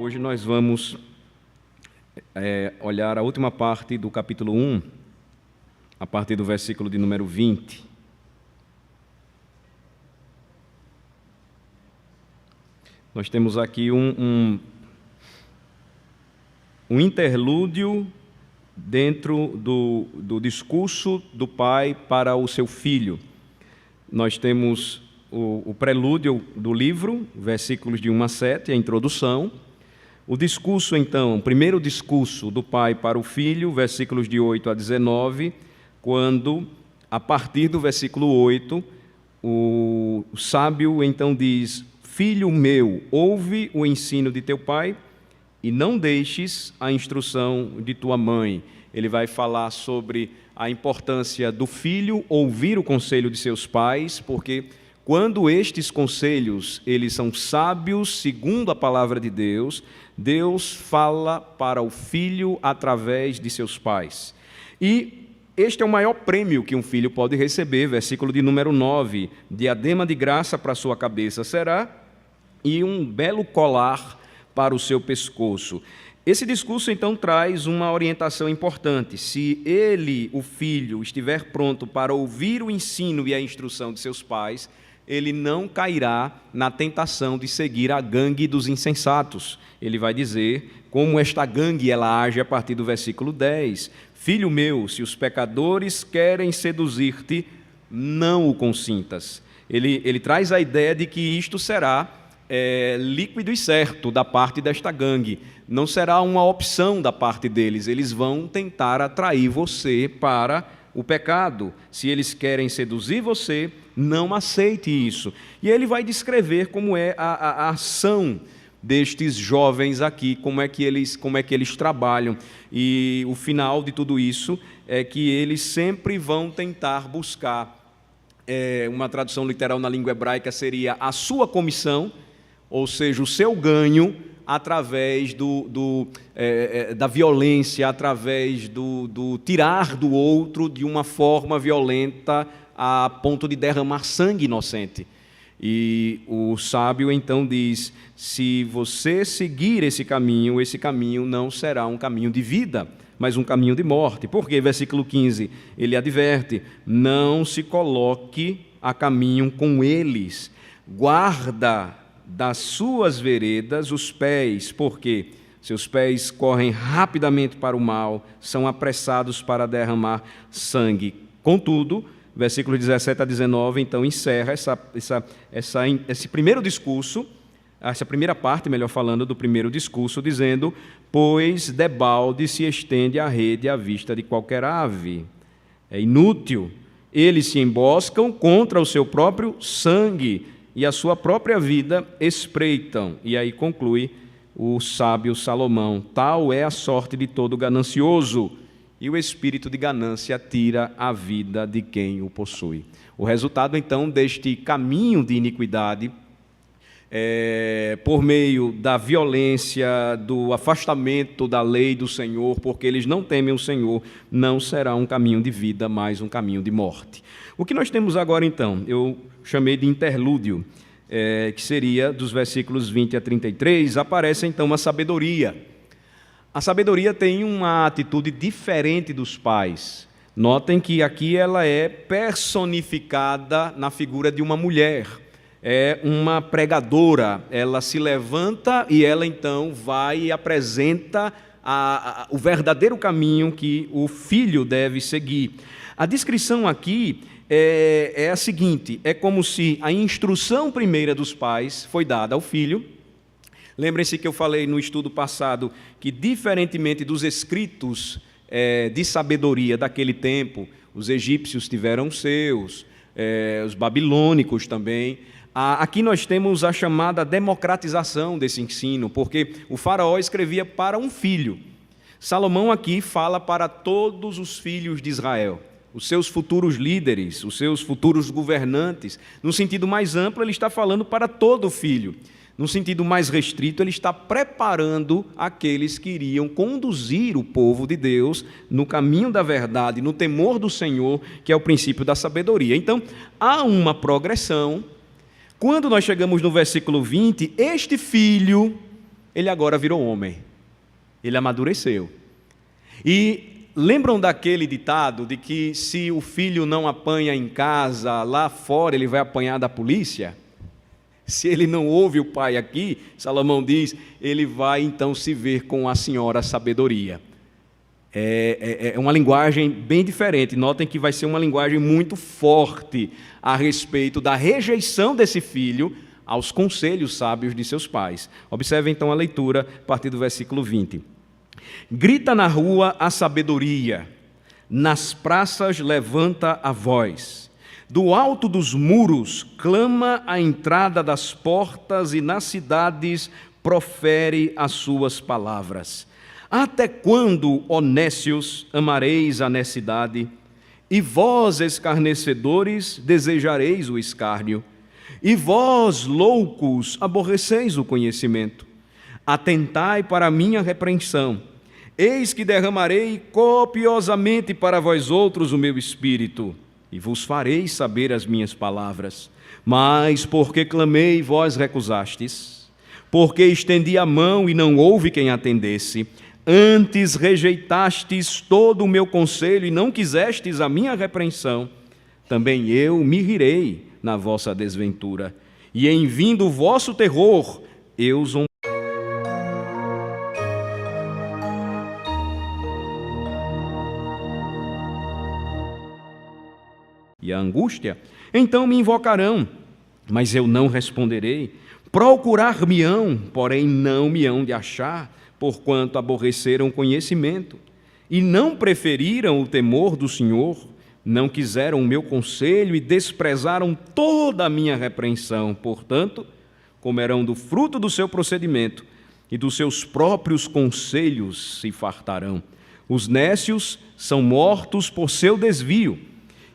Hoje nós vamos olhar a última parte do capítulo 1, a partir do versículo de número 20. Nós temos aqui um interlúdio dentro do discurso do pai para o seu filho. Nós temos o prelúdio do livro, versículos de 1 a 7, a introdução. O discurso, então, o primeiro discurso do pai para o filho, versículos de 8 a 19, quando, a partir do versículo 8, o sábio então diz: Filho meu, ouve o ensino de teu pai e não deixes a instrução de tua mãe. Ele vai falar sobre a importância do filho ouvir o conselho de seus pais, porque quando estes conselhos, eles são sábios segundo a palavra de Deus, Deus fala para o filho através de seus pais. E este é o maior prêmio que um filho pode receber, versículo de número 9, diadema de graça para a sua cabeça será, e um belo colar para o seu pescoço. Esse discurso, então, traz uma orientação importante. Se ele, o filho, estiver pronto para ouvir o ensino e a instrução de seus pais, ele não cairá na tentação de seguir a gangue dos insensatos. Ele vai dizer como esta gangue ela age a partir do versículo 10. Filho meu, se os pecadores querem seduzir-te, não o consintas. Ele traz a ideia de que isto será líquido e certo da parte desta gangue. Não será uma opção da parte deles. Eles vão tentar atrair você para o pecado. Se eles querem seduzir você, não aceite isso. E ele vai descrever como é a ação destes jovens aqui, como é que eles trabalham. E o final de tudo isso é que eles sempre vão tentar buscar, uma tradução literal na língua hebraica seria a sua comissão, ou seja, o seu ganho, através da violência, através do tirar do outro de uma forma violenta a ponto de derramar sangue inocente. E o sábio então diz: se você seguir esse caminho não será um caminho de vida, mas um caminho de morte. Por quê? Versículo 15, ele adverte: não se coloque a caminho com eles, guarda das suas veredas os pés, porque seus pés correm rapidamente para o mal, são apressados para derramar sangue. Contudo, versículos 17 a 19, então, encerra esse primeiro discurso, essa primeira parte, melhor falando, do primeiro discurso, dizendo: pois debalde se estende a rede à vista de qualquer ave. É inútil. Eles se emboscam contra o seu próprio sangue e a sua própria vida espreitam. E aí conclui o sábio Salomão: tal é a sorte de todo ganancioso, e o espírito de ganância tira a vida de quem o possui. O resultado, então, deste caminho de iniquidade, por meio da violência, do afastamento da lei do Senhor, porque eles não temem o Senhor, não será um caminho de vida, mas um caminho de morte. O que nós temos agora, então, eu chamei de interlúdio, que seria dos versículos 20 a 33, aparece, então, a sabedoria. A sabedoria tem uma atitude diferente dos pais. Notem que aqui ela é personificada na figura de uma mulher. É uma pregadora. Ela se levanta e ela então vai e apresenta o verdadeiro caminho que o filho deve seguir. A descrição aqui é a seguinte: é como se a instrução primeira dos pais foi dada ao filho. Lembrem-se que eu falei no estudo passado que, diferentemente dos escritos de sabedoria daquele tempo, os egípcios tiveram seus, os babilônicos também. Aqui nós temos a chamada democratização desse ensino, porque o faraó escrevia para um filho. Salomão aqui fala para todos os filhos de Israel, os seus futuros líderes, os seus futuros governantes. No sentido mais amplo, ele está falando para todo filho. No sentido mais restrito, ele está preparando aqueles que iriam conduzir o povo de Deus no caminho da verdade, no temor do Senhor, que é o princípio da sabedoria. Então, há uma progressão. Quando nós chegamos no versículo 20, este filho, ele agora virou homem. Ele amadureceu. E lembram daquele ditado de que se o filho não apanha em casa, lá fora ele vai apanhar da polícia? Se ele não ouve o pai aqui, Salomão diz, ele vai então se ver com a senhora sabedoria. É uma linguagem bem diferente. Notem que vai ser uma linguagem muito forte a respeito da rejeição desse filho aos conselhos sábios de seus pais. Observe então a leitura a partir do versículo 20. Grita na rua a sabedoria, nas praças levanta a voz. Do alto dos muros clama a entrada das portas e nas cidades profere as suas palavras. Até quando, ó nécios, amareis a necessidade? E vós, escarnecedores, desejareis o escárnio? E vós, loucos, aborreceis o conhecimento? Atentai para a minha repreensão. Eis que derramarei copiosamente para vós outros o meu espírito, e vos farei saber as minhas palavras. Mas porque clamei, vós recusastes, porque estendi a mão e não houve quem atendesse. Antes rejeitastes todo o meu conselho e não quisestes a minha repreensão. Também eu me rirei na vossa desventura, e em vindo o vosso terror, eu zombarei. E a angústia, então me invocarão, mas eu não responderei. Procurar-me-ão, porém não me hão de achar, porquanto aborreceram o conhecimento, e não preferiram o temor do Senhor, não quiseram o meu conselho e desprezaram toda a minha repreensão. Portanto, comerão do fruto do seu procedimento, e dos seus próprios conselhos se fartarão. Os nécios são mortos por seu desvio,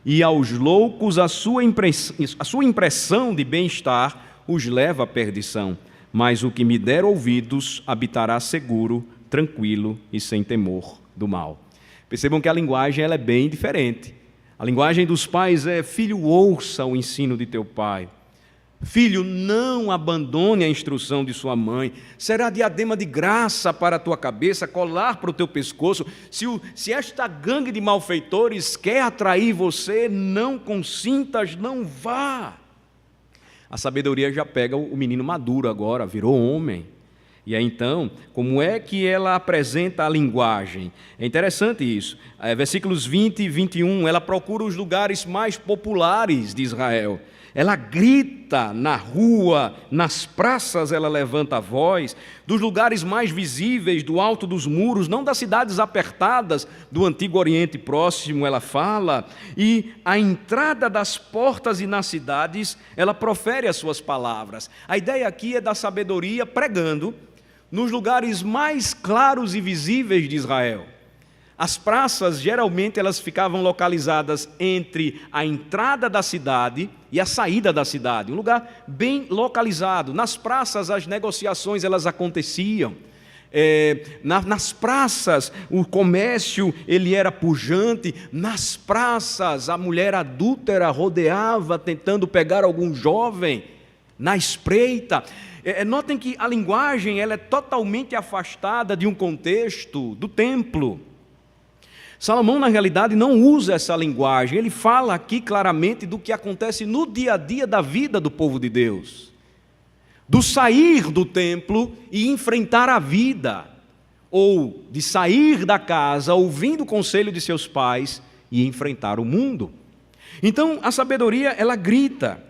e aos loucos a sua impressão de bem-estar os leva à perdição. Mas o que me der ouvidos habitará seguro, tranquilo e sem temor do mal. Percebam que a linguagem ela é bem diferente. A linguagem dos pais é: filho, ouça o ensino de teu pai. Filho, não abandone a instrução de sua mãe. Será diadema de graça para a tua cabeça, colar para o teu pescoço. Se esta gangue de malfeitores quer atrair você, não consintas, não vá. A sabedoria já pega o menino maduro agora, virou homem. E aí então, como é que ela apresenta a linguagem? É interessante isso. Versículos 20 e 21, ela procura os lugares mais populares de Israel. Ela grita na rua, nas praças ela levanta a voz, dos lugares mais visíveis, do alto dos muros, não das cidades apertadas do Antigo Oriente Próximo, ela fala, e à entrada das portas e nas cidades, ela profere as suas palavras. A ideia aqui é da sabedoria pregando nos lugares mais claros e visíveis de Israel. As praças, geralmente, elas ficavam localizadas entre a entrada da cidade e a saída da cidade, um lugar bem localizado. Nas praças, as negociações elas aconteciam. Nas praças, o comércio ele era pujante. Nas praças, a mulher adúltera rodeava, tentando pegar algum jovem na espreita. Notem que a linguagem ela é totalmente afastada de um contexto do templo. Salomão, na realidade, não usa essa linguagem. Ele fala aqui claramente do que acontece no dia a dia da vida do povo de Deus. Do sair do templo e enfrentar a vida. Ou de sair da casa, ouvindo o conselho de seus pais e enfrentar o mundo. Então, a sabedoria, ela grita.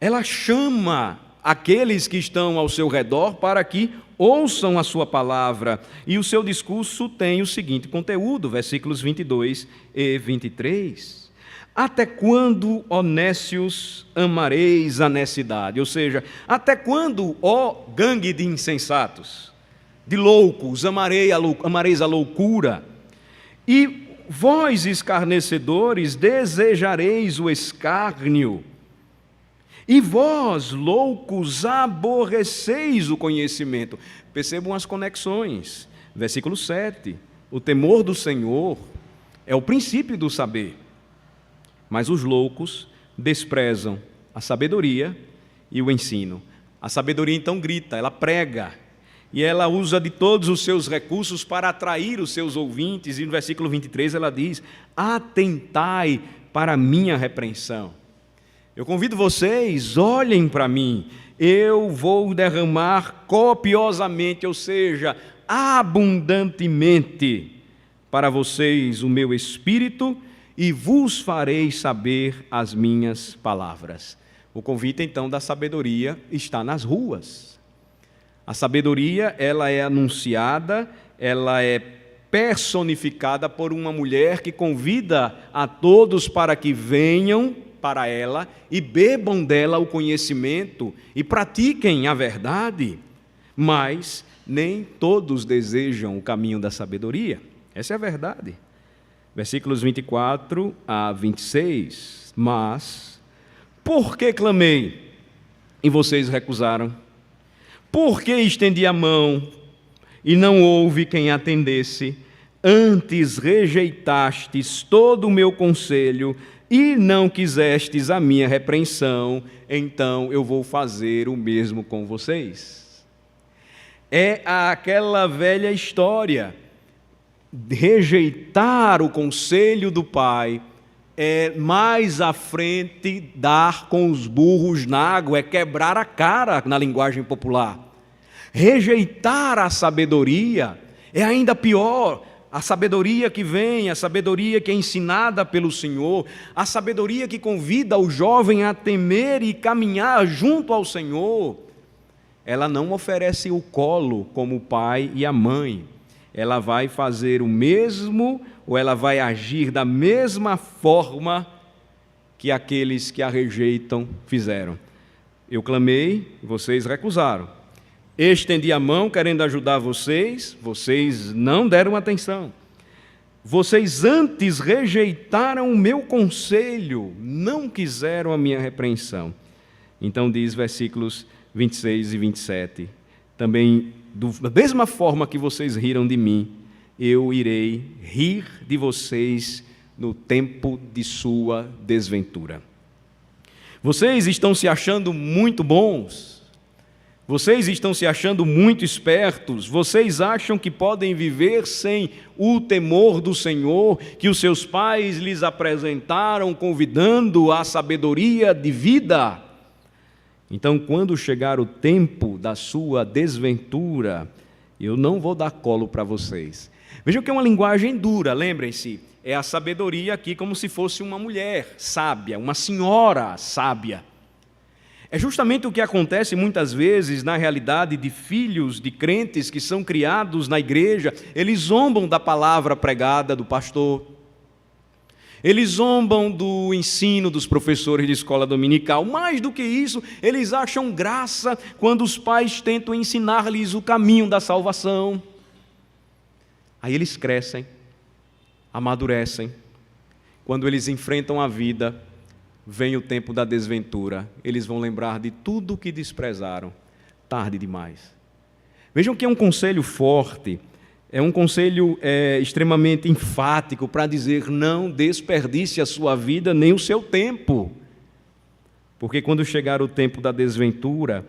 Ela chama aqueles que estão ao seu redor para que ouçam a sua palavra, e o seu discurso tem o seguinte conteúdo, versículos 22 e 23. Até quando, ó nécios, amareis a necessidade? Ou seja, até quando, ó gangue de insensatos, de loucos, amareis a loucura? E vós, escarnecedores, desejareis o escárnio? E vós, loucos, aborreceis o conhecimento. Percebam as conexões. Versículo 7. O temor do Senhor é o princípio do saber. Mas os loucos desprezam a sabedoria e o ensino. A sabedoria então grita, ela prega. e ela usa de todos os seus recursos para atrair os seus ouvintes, e no versículo 23 ela diz: atentai para a minha repreensão. Eu convido vocês, olhem para mim, eu vou derramar copiosamente, ou seja, abundantemente, para vocês o meu espírito, e vos farei saber as minhas palavras. O convite, então, da sabedoria está nas ruas. A sabedoria, ela é anunciada, ela é personificada por uma mulher que convida a todos para que venham para ela e bebam dela o conhecimento e pratiquem a verdade, mas nem todos desejam o caminho da sabedoria. Essa é a verdade. Versículos 24 a 26. Mas, por que clamei e vocês recusaram? Por que estendi a mão e não houve quem atendesse? Antes rejeitastes todo o meu conselho e não quisestes a minha repreensão, então eu vou fazer o mesmo com vocês. É aquela velha história. Rejeitar o conselho do pai é mais à frente dar com os burros na água, é quebrar a cara na linguagem popular. Rejeitar a sabedoria é ainda pior. A sabedoria que vem, a sabedoria que é ensinada pelo Senhor, a sabedoria que convida o jovem a temer e caminhar junto ao Senhor, ela não oferece o colo como o pai e a mãe. Ela vai fazer o mesmo, ou ela vai agir da mesma forma que aqueles que a rejeitam fizeram. Eu clamei, vocês recusaram. Estendi a mão querendo ajudar vocês, vocês não deram atenção. Vocês antes rejeitaram o meu conselho, não quiseram a minha repreensão. Então diz versículos 26 e 27, também da mesma forma que vocês riram de mim, eu irei rir de vocês no tempo de sua desventura. Vocês estão se achando muito bons, vocês estão se achando muito espertos, vocês acham que podem viver sem o temor do Senhor, que os seus pais lhes apresentaram, convidando à sabedoria de vida. Então, quando chegar o tempo da sua desventura, eu não vou dar colo para vocês. Vejam que é uma linguagem dura, lembrem-se, é a sabedoria aqui como se fosse uma mulher sábia, uma senhora sábia. É justamente o que acontece muitas vezes na realidade de filhos de crentes que são criados na igreja. Eles zombam da palavra pregada do pastor. Eles zombam do ensino dos professores de escola dominical. Mais do que isso, eles acham graça quando os pais tentam ensinar-lhes o caminho da salvação. Aí eles crescem, amadurecem. Quando eles enfrentam a vida, vem o tempo da desventura. Eles vão lembrar de tudo o que desprezaram. Tarde demais. Vejam que é um conselho forte. É um conselho extremamente enfático para dizer: não desperdice a sua vida nem o seu tempo. Porque quando chegar o tempo da desventura,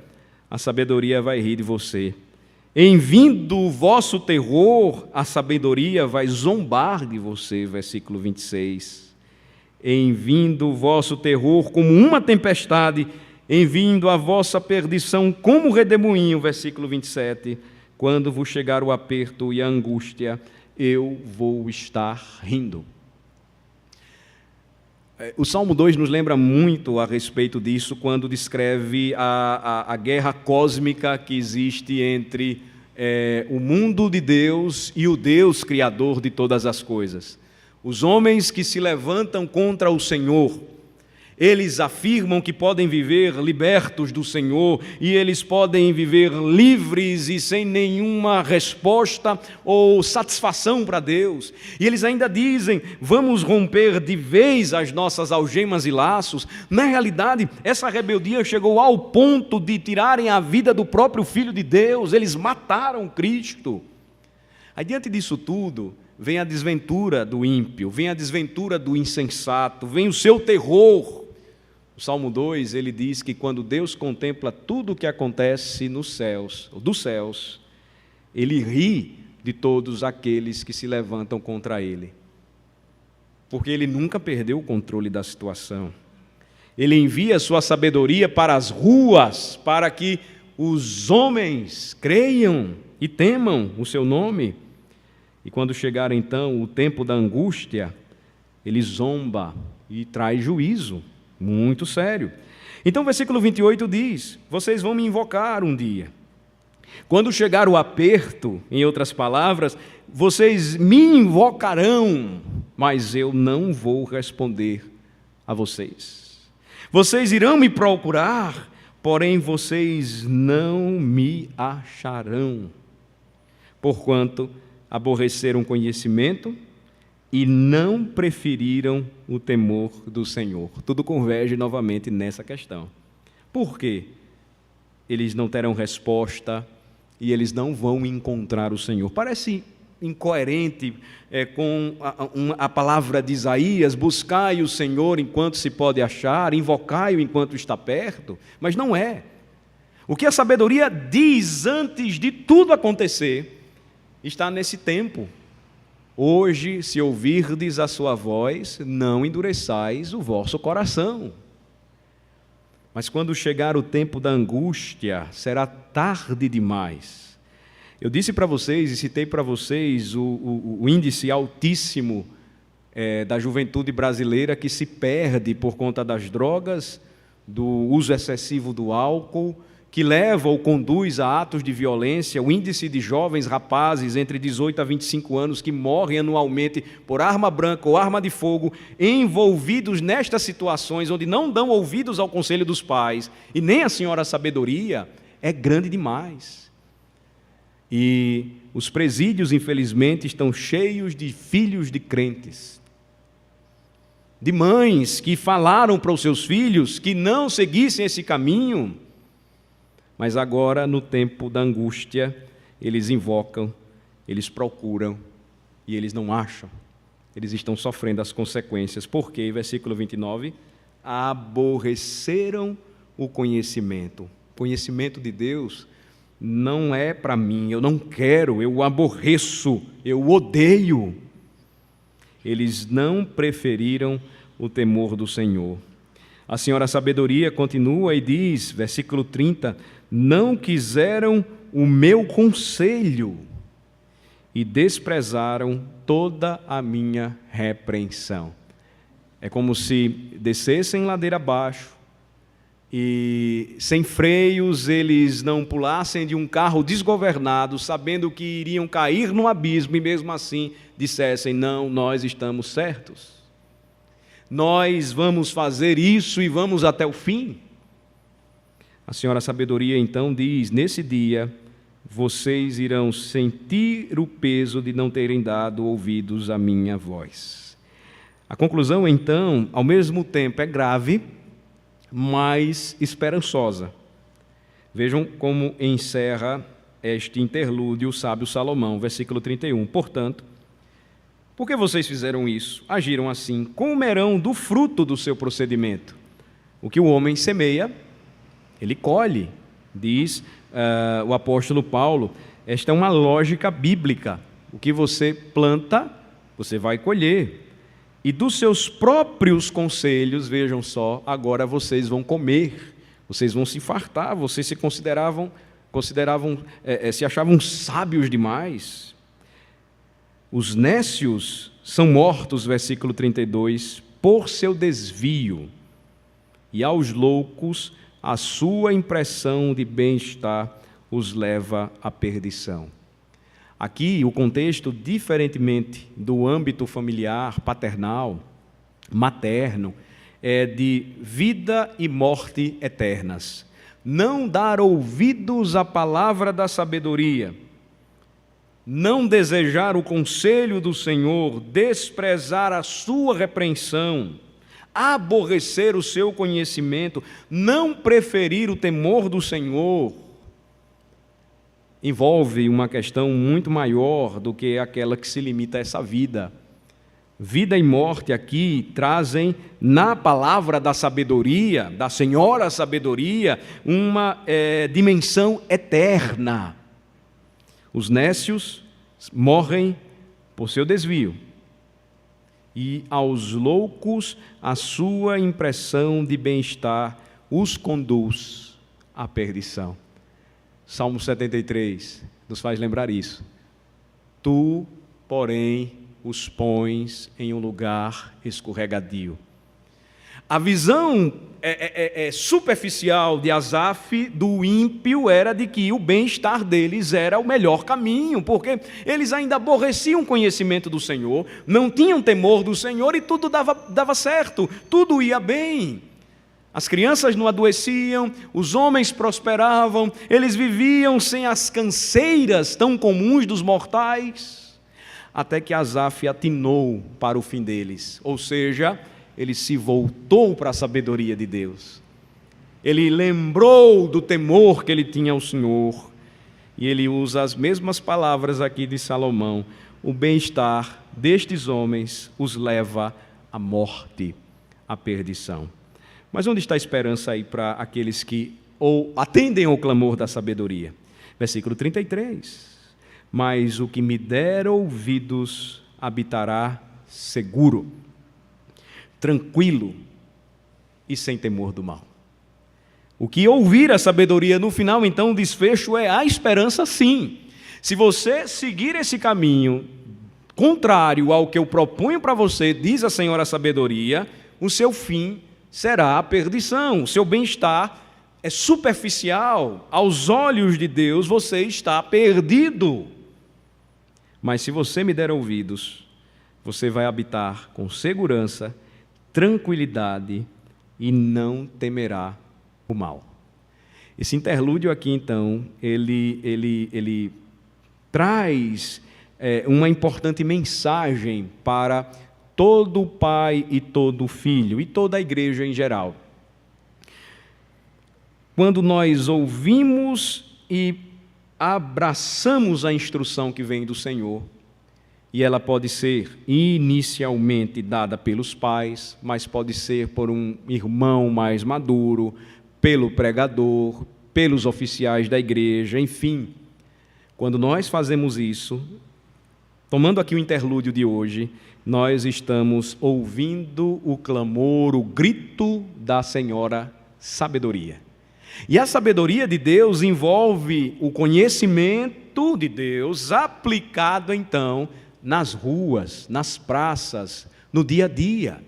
a sabedoria vai rir de você. Em vindo o vosso terror, a sabedoria vai zombar de você, versículo 26. Em vindo o vosso terror como uma tempestade, em vindo a vossa perdição como redemoinho, versículo 27. Quando vos chegar o aperto e a angústia, eu vou estar rindo. O Salmo 2 nos lembra muito a respeito disso, quando descreve a guerra cósmica que existe entre o mundo de Deus e o Deus criador de todas as coisas. Os homens que se levantam contra o Senhor, eles afirmam que podem viver libertos do Senhor e eles podem viver livres e sem nenhuma resposta ou satisfação para Deus. E eles ainda dizem: vamos romper de vez as nossas algemas e laços. Na realidade, essa rebeldia chegou ao ponto de tirarem a vida do próprio Filho de Deus. Eles mataram Cristo. Aí, diante disso tudo, vem a desventura do ímpio, vem a desventura do insensato, vem o seu terror. O Salmo 2, ele diz que quando Deus contempla tudo o que acontece nos céus, ou dos céus, Ele ri de todos aqueles que se levantam contra ele, porque ele nunca perdeu o controle da situação. Ele envia sua sabedoria para as ruas, para que os homens creiam e temam o seu nome. E quando chegar então o tempo da angústia, ele zomba e traz juízo muito sério. Então o versículo 28 diz: vocês vão me invocar um dia. Quando chegar o aperto, em outras palavras, vocês me invocarão, mas eu não vou responder a vocês. Vocês irão me procurar, porém vocês não me acharão, porquanto aborreceram conhecimento e não preferiram o temor do Senhor. Tudo converge novamente nessa questão. Por quê? Eles não terão resposta e eles não vão encontrar o Senhor. Parece incoerente com a palavra de Isaías: buscai o Senhor enquanto se pode achar, invocai-o enquanto está perto, mas não é. O que a sabedoria diz antes de tudo acontecer está nesse tempo. Hoje, se ouvirdes a sua voz, não endureçais o vosso coração. Mas quando chegar o tempo da angústia, será tarde demais. Eu disse para vocês e citei para vocês o índice altíssimo da juventude brasileira que se perde por conta das drogas, do uso excessivo do álcool, que leva ou conduz a atos de violência, o índice de jovens rapazes entre 18 a 25 anos que morrem anualmente por arma branca ou arma de fogo, envolvidos nestas situações onde não dão ouvidos ao conselho dos pais e nem à senhora sabedoria, é grande demais. E os presídios, infelizmente, estão cheios de filhos de crentes, de mães que falaram para os seus filhos que não seguissem esse caminho, mas agora, no tempo da angústia, eles invocam, eles procuram e eles não acham. Eles estão sofrendo as consequências. Por quê? Versículo 29, aborreceram o conhecimento. O conhecimento de Deus não é para mim, eu não quero, eu aborreço, eu odeio. Eles não preferiram o temor do Senhor. A senhora sabedoria continua e diz, versículo 30, não quiseram o meu conselho e desprezaram toda a minha repreensão. É como se descessem ladeira abaixo e, sem freios, eles não pulassem de um carro desgovernado, sabendo que iriam cair no abismo e mesmo assim dissessem: não, nós estamos certos. Nós vamos fazer isso e vamos até o fim. A senhora sabedoria então diz: nesse dia vocês irão sentir o peso de não terem dado ouvidos à minha voz. A conclusão então, ao mesmo tempo, é grave, mas esperançosa. Vejam como encerra este interlúdio o sábio Salomão, versículo 31. Portanto, por que vocês fizeram isso? Agiram assim, comerão do fruto do seu procedimento. O que o homem semeia, ele colhe, diz o apóstolo Paulo. Esta é uma lógica bíblica. O que você planta, você vai colher. E dos seus próprios conselhos, vejam só, agora vocês vão comer, vocês vão se fartar, vocês se se achavam sábios demais. Os nécios são mortos, versículo 32, por seu desvio, e aos loucos a sua impressão de bem-estar os leva à perdição. Aqui o contexto, diferentemente do âmbito familiar, paternal, materno, é de vida e morte eternas. Não dar ouvidos à palavra da sabedoria, não desejar o conselho do Senhor, desprezar a sua repreensão, aborrecer o seu conhecimento, não preferir o temor do Senhor, envolve uma questão muito maior do que aquela que se limita a essa vida. Vida e morte aqui trazem, na palavra da sabedoria, da senhora sabedoria, uma dimensão eterna. Os nécios morrem por seu desvio, e aos loucos a sua impressão de bem-estar os conduz à perdição. Salmo 73 nos faz lembrar isso. Tu, porém, os pões em um lugar escorregadio. A visão superficial de Asaf, do ímpio, era de que o bem-estar deles era o melhor caminho, porque eles ainda aborreciam o conhecimento do Senhor, não tinham temor do Senhor e tudo dava certo, tudo ia bem. As crianças não adoeciam, os homens prosperavam, eles viviam sem as canseiras tão comuns dos mortais, até que Asaf atinou para o fim deles, ou seja, ele se voltou para a sabedoria de Deus. Ele lembrou do temor que ele tinha ao Senhor. E ele usa as mesmas palavras aqui de Salomão. O bem-estar destes homens os leva à morte, à perdição. Mas onde está a esperança aí para aqueles que atendem ao clamor da sabedoria? Versículo 33. Mas o que me der ouvidos habitará seguro, tranquilo e sem temor do mal. O que ouvir a sabedoria no final, então, o desfecho é a esperança, sim. Se você seguir esse caminho contrário ao que eu proponho para você, diz a Senhora sabedoria, o seu fim será a perdição. O seu bem-estar é superficial. Aos olhos de Deus, você está perdido. Mas se você me der ouvidos, você vai habitar com segurança, tranquilidade e não temerá o mal. Esse interlúdio aqui, então, ele traz uma importante mensagem para todo pai e todo filho, e toda a igreja em geral. Quando nós ouvimos e abraçamos a instrução que vem do Senhor, e ela pode ser inicialmente dada pelos pais, mas pode ser por um irmão mais maduro, pelo pregador, pelos oficiais da igreja, enfim. Quando nós fazemos isso, tomando aqui o interlúdio de hoje, nós estamos ouvindo o clamor, o grito da Senhora sabedoria. E a sabedoria de Deus envolve o conhecimento de Deus aplicado, então, nas ruas, nas praças, no dia a dia.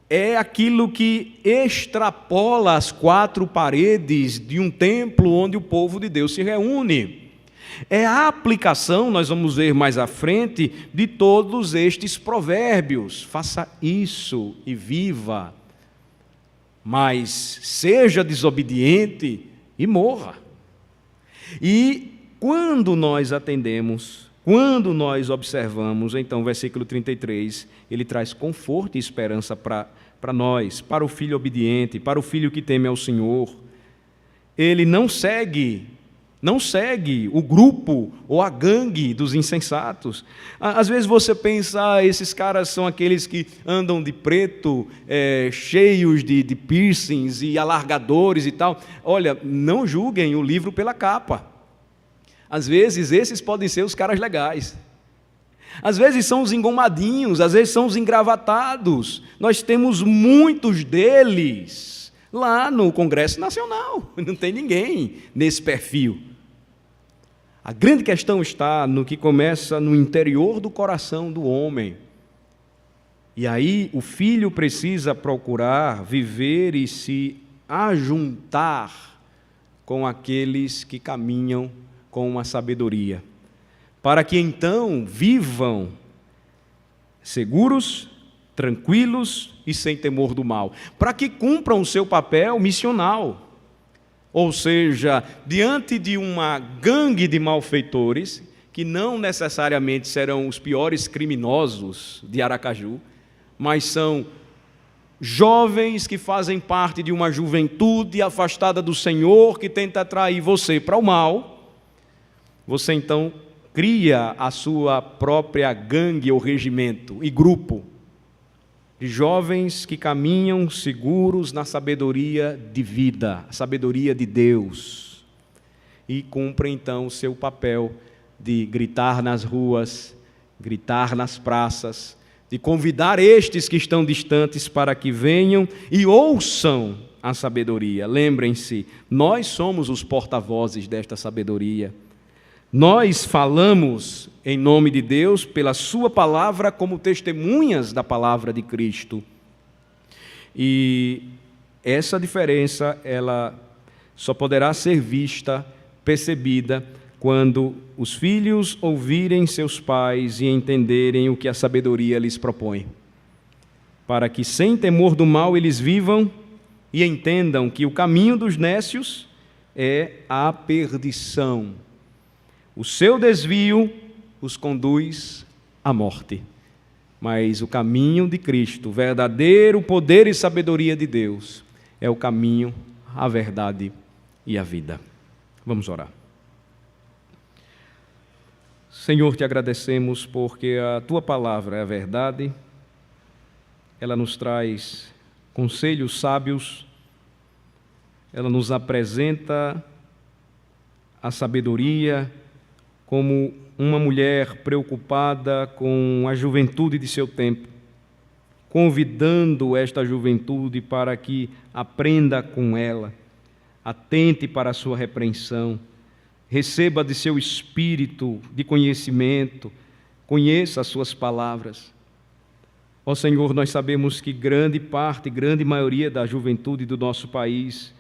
É aquilo que extrapola as quatro paredes de um templo onde o povo de Deus se reúne. É a aplicação, nós vamos ver mais à frente, de todos estes provérbios. Faça isso e viva, mas seja desobediente e morra. E quando nós atendemos, quando nós observamos, então, versículo 33, ele traz conforto e esperança para nós, para o filho obediente, para o filho que teme ao Senhor. Ele não segue o grupo ou a gangue dos insensatos. Às vezes você pensa, esses caras são aqueles que andam de preto, cheios de piercings e alargadores e tal. Olha, não julguem o livro pela capa. Às vezes esses podem ser os caras legais. Às vezes são os engomadinhos, às vezes são os engravatados. Nós temos muitos deles lá no Congresso Nacional. Não tem ninguém nesse perfil. A grande questão está no que começa no interior do coração do homem. E aí o filho precisa procurar viver e se ajuntar com aqueles que caminham com a sabedoria, para que então vivam seguros, tranquilos e sem temor do mal, para que cumpram o seu papel missional. Ou seja, diante de uma gangue de malfeitores, que não necessariamente serão os piores criminosos de Aracaju, mas são jovens que fazem parte de uma juventude afastada do Senhor, que tenta atrair você para o mal, você então cria a sua própria gangue ou regimento e grupo de jovens que caminham seguros na sabedoria de vida, a sabedoria de Deus. e cumprem então o seu papel de gritar nas ruas, gritar nas praças, de convidar estes que estão distantes para que venham e ouçam a sabedoria. Lembrem-se, nós somos os porta-vozes desta sabedoria. Nós falamos em nome de Deus pela sua palavra como testemunhas da palavra de Cristo. E essa diferença, ela só poderá ser vista, percebida, quando os filhos ouvirem seus pais e entenderem o que a sabedoria lhes propõe, para que sem temor do mal eles vivam e entendam que o caminho dos nécios é a perdição. O seu desvio os conduz à morte, mas o caminho de Cristo, o verdadeiro poder e sabedoria de Deus, é o caminho, a verdade e a vida. Vamos orar. Senhor, te agradecemos porque a Tua palavra é a verdade, ela nos traz conselhos sábios, ela nos apresenta a sabedoria como uma mulher preocupada com a juventude de seu tempo, convidando esta juventude para que aprenda com ela, atente para a sua repreensão, receba de seu espírito de conhecimento, conheça as suas palavras. Ó Senhor, nós sabemos que grande maioria da juventude do nosso país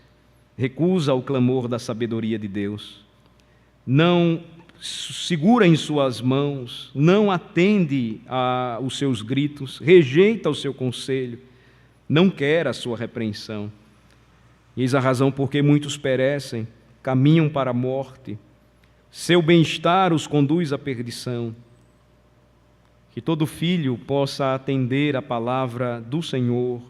recusa o clamor da sabedoria de Deus, não segura em suas mãos, não atende aos seus gritos, rejeita o seu conselho, não quer a sua repreensão. Eis a razão por que muitos perecem, caminham para a morte, seu bem-estar os conduz à perdição. Que todo filho possa atender a palavra do Senhor,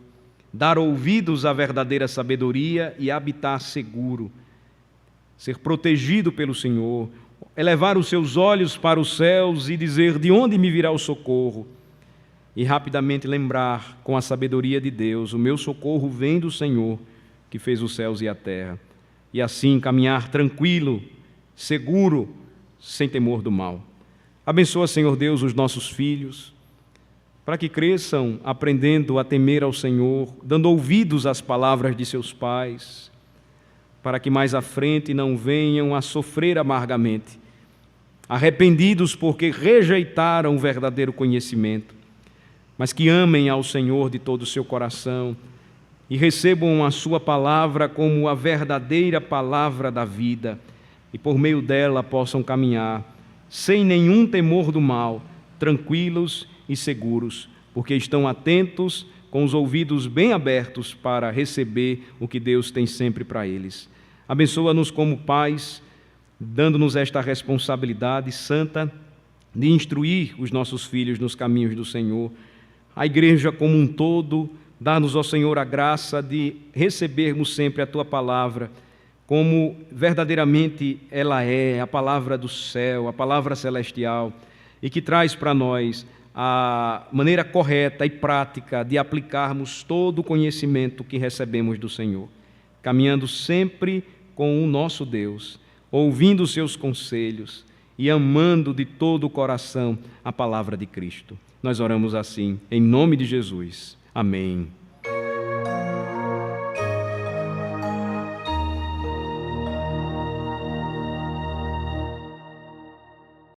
dar ouvidos à verdadeira sabedoria e habitar seguro, ser protegido pelo Senhor, elevar os seus olhos para os céus e dizer: de onde me virá o socorro? E rapidamente lembrar com a sabedoria de Deus: o meu socorro vem do Senhor, que fez os céus e a terra. E assim caminhar tranquilo, seguro, sem temor do mal. Abençoa, Senhor Deus, os nossos filhos, para que cresçam aprendendo a temer ao Senhor, dando ouvidos às palavras de seus pais, para que mais à frente não venham a sofrer amargamente, arrependidos porque rejeitaram o verdadeiro conhecimento, mas que amem ao Senhor de todo o seu coração e recebam a sua palavra como a verdadeira palavra da vida, e por meio dela possam caminhar sem nenhum temor do mal, tranquilos e seguros, porque estão atentos, com os ouvidos bem abertos para receber o que Deus tem sempre para eles. Abençoa-nos como pais, dando-nos esta responsabilidade santa de instruir os nossos filhos nos caminhos do Senhor. A igreja como um todo, dá-nos, ó Senhor, a graça de recebermos sempre a Tua palavra, como verdadeiramente ela é, a palavra do céu, a palavra celestial, e que traz para nós a maneira correta e prática de aplicarmos todo o conhecimento que recebemos do Senhor, caminhando sempre com o nosso Deus, ouvindo os seus conselhos e amando de todo o coração a palavra de Cristo. Nós oramos assim, em nome de Jesus. Amém.